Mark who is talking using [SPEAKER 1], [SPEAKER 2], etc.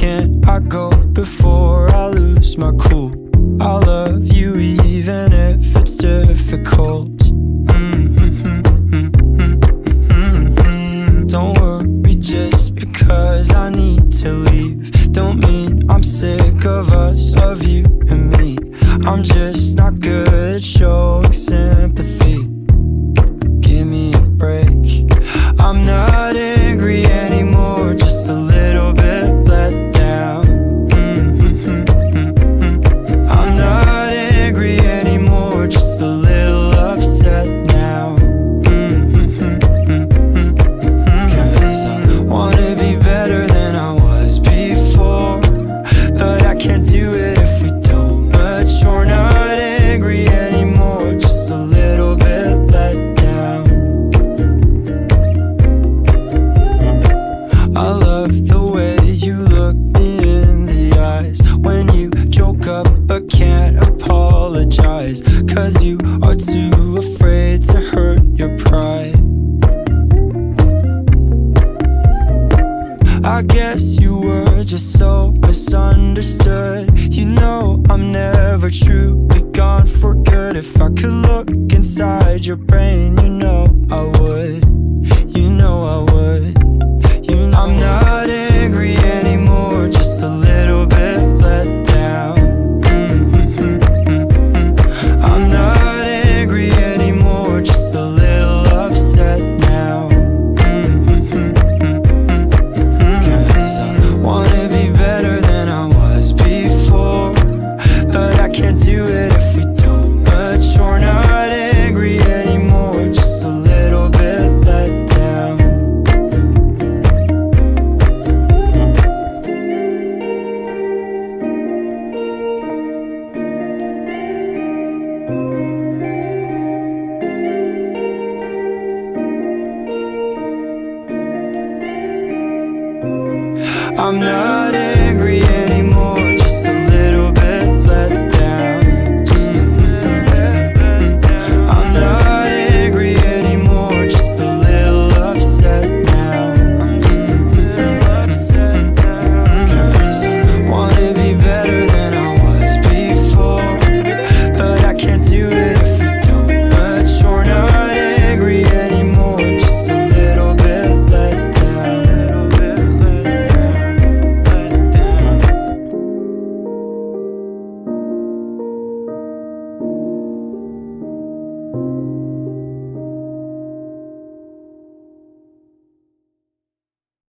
[SPEAKER 1] can't I go before I lose my cool? I love you even if it's difficult. Don't worry just because I need to leave. Don't mean I'm sick of us, of you and me. I'm just not good at showing sympathy. Give me a break. I'm not angry anymore, just a little bit let down. I'm not angry anymore, just a little upset now. Cause I wanna be better than I was before, but I can't do it if we don't mature. Not angry anymore, just a little bit let down. I love the way you look me in the eyes when you joke up but can't apologize, cause you are too afraid to hurt your pride. I guess you were just so misunderstood. You know I'm never truly gone for good. If I could look inside your brain, you know I would. You know I would. You know I'm not angry anymore, just a little bit let down. I'm not angry anymore, just a little upset now. Cause I wanna be better than I was before, but I can't do it if we don't mature. Not angry anymore, just a little bit let down. I'm not